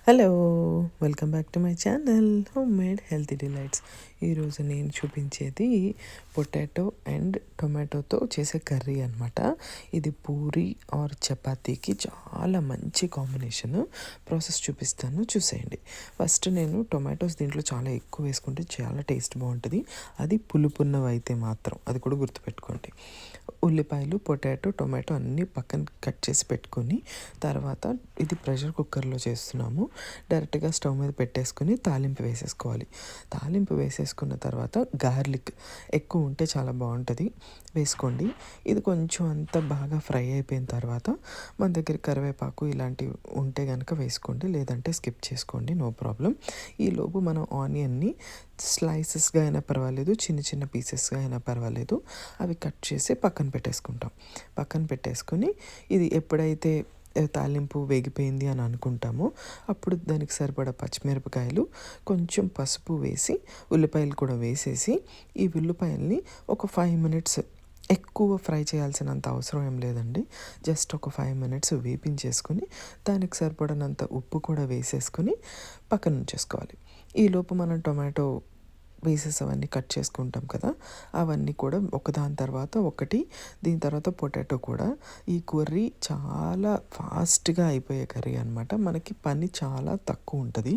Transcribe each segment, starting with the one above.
Hello, welcome back to my channel home made healthy delights. ఈరోజు నేను చూపించేది potato and టొమాటోతో చేసే కర్రీ అనమాట. ఇది పూరి ఆర్ చపాతీకి చాలా మంచి కాంబినేషన్. ప్రాసెస్ చూపిస్తాను, చూసేయండి. ఫస్ట్ నేను టొమాటోస్ దీంట్లో చాలా ఎక్కువ వేసుకుంటే చాలా టేస్ట్ బాగుంటుంది. అది పులుపున్నవి అయితే మాత్రం, అది కూడా గుర్తుపెట్టుకోండి. ఉల్లిపాయలు, పొటాటో, టొమాటో అన్నీ పక్కన కట్ చేసి పెట్టుకొని, తర్వాత ఇది ప్రెషర్ కుక్కర్లో చేస్తున్నాము. డైరెక్ట్గా స్టవ్ మీద పెట్టేసుకొని తాలింపు వేసేసుకోవాలి. తాలింపు వేసేసుకున్న తర్వాత గార్లిక్ ఎక్కువ ఉంటే చాలా బాగుంటుంది, వేసుకోండి. ఇది కొంచెం అంతా బాగా ఫ్రై అయిపోయిన తర్వాత మన దగ్గర కరివేపాకు ఇలాంటివి ఉంటే కనుక వేసుకోండి, లేదంటే స్కిప్ చేసుకోండి, నో ప్రాబ్లం. ఈలోపు మనం ఆనియన్ని స్లైసెస్గా అయినా పర్వాలేదు, చిన్న చిన్న పీసెస్గా అయినా పర్వాలేదు, అవి కట్ చేసి పక్కన పెట్టేసుకుంటాం. పక్కన పెట్టేసుకొని ఇది ఎప్పుడైతే తాలింపు వేగిపోయింది అని అనుకుంటామో అప్పుడు దానికి సరిపడా పచ్చిమిరపకాయలు, కొంచెం పసుపు వేసి, ఉల్లిపాయలు కూడా వేసేసి, ఈ ఉల్లిపాయల్ని ఒక 5 మినిట్స్, ఎక్కువ ఫ్రై చేయాల్సినంత అవసరం ఏం లేదండి, జస్ట్ ఒక 5 మినిట్స్ వేపించేసుకొని దానికి సరిపడినంత ఉప్పు కూడా వేసేసుకొని పక్కన ఉంచేసుకోవాలి. ఈలోపు మనం టొమాటో పీసెస్ అవన్నీ కట్ చేసుకుంటాం కదా, అవన్నీ కూడా ఒకదాని తర్వాత ఒకటి, దీని తర్వాత పొటాటో కూడా. ఈ కర్రీ చాలా ఫాస్ట్గా అయిపోయే కర్రీ అనమాట, మనకి పని చాలా తక్కువ ఉంటుంది.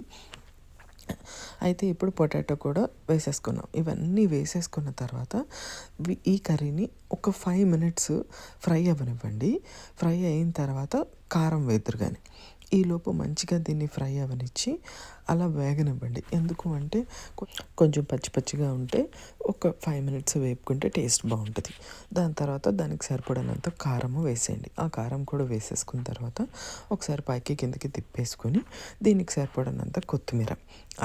అయితే ఇప్పుడు పొటాటో కూడా వేసేసుకున్నాం. ఇవన్నీ వేసేసుకున్న తర్వాత ఈ కర్రీని ఒక 5 మినిట్స్ ఫ్రై అవ్వనివ్వండి. ఫ్రై అయిన తర్వాత కారం వేద్దురు కానీ, ఈలోపు మంచిగా దీన్ని ఫ్రై అవ్వనిచ్చి అలా వేగనివ్వండి. ఎందుకు అంటే కొంచెం పచ్చి పచ్చిగా ఉంటే ఒక 5 మినిట్స్ వేపుకుంటే టేస్ట్ బాగుంటుంది. దాని తర్వాత దానికి సరిపడినంత కారము వేసేయండి. ఆ కారం కూడా వేసేసుకున్న తర్వాత ఒకసారి పైకి కిందకి తిప్పేసుకొని దీనికి సరిపడినంత కొత్తిమీర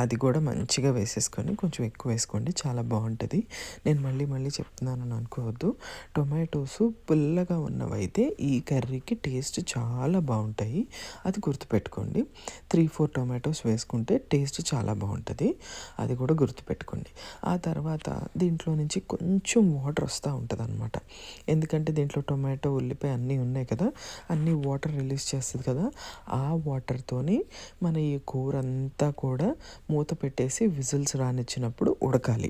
అది కూడా మంచిగా వేసేసుకొని, కొంచెం ఎక్కువ వేసుకోండి, చాలా బాగుంటుంది. నేను మళ్ళీ మళ్ళీ చెప్తున్నానని అనుకోవద్దు. టొమాటోస్ పుల్లగా ఉన్నవైతే ఈ కర్రీకి టేస్ట్ చాలా బాగుంటాయి, అది గుర్తుపెట్టుకోండి. 3-4 టొమాటోస్ వేసుకుంటే టేస్ట్ చాలా బాగుంటుంది, అది కూడా గుర్తుపెట్టుకోండి. ఆ తర్వాత దీంట్లో నుంచి కొంచెం వాటర్ వస్తూ ఉంటుంది అనమాట. ఎందుకంటే దీంట్లో టొమాటో, ఉల్లిపాయ అన్నీ ఉన్నాయి కదా, అన్నీ వాటర్ రిలీజ్ చేస్తుంది కదా, ఆ వాటర్తోని మన ఈ కూర అంతా కూడా మూత పెట్టేసి విజిల్స్ రానిచ్చినప్పుడు ఉడకాలి.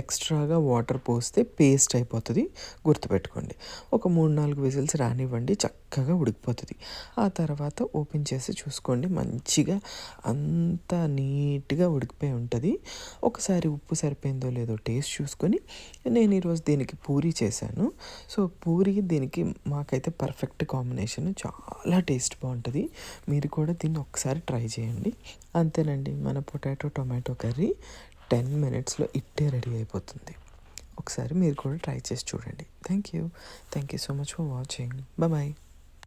ఎక్స్ట్రాగా వాటర్ పోస్తే పేస్ట్ అయిపోతుంది, గుర్తుపెట్టుకోండి. ఒక 3-4 విజిల్స్ రానివ్వండి, చక్కగా ఉడికిపోతుంది. ఆ తర్వాత ఓపెన్ చేసి చూసుకోండి, మంచిగా అంతా నీట్గా ఉడికిపోయి ఉంటుంది. ఒకసారి ఉప్పు సరిపోయిందో లేదో టేస్ట్ చూసుకొని, నేను ఈరోజు దీనికి పూరీ చేశాను. సో పూరీ దీనికి మాకైతే పర్ఫెక్ట్ కాంబినేషన్, చాలా టేస్ట్ బాగుంటుంది. మీరు కూడా దీన్ని ఒకసారి ట్రై చేయండి. అంతేనండి, మన పొటాటో టొమాటో కర్రీ 10 మినిట్స్లో ఇట్టే రెడీ అయిపోతుంది. ఒకసారి మీరు కూడా ట్రై చేసి చూడండి. Thank you so much for watching. Bye.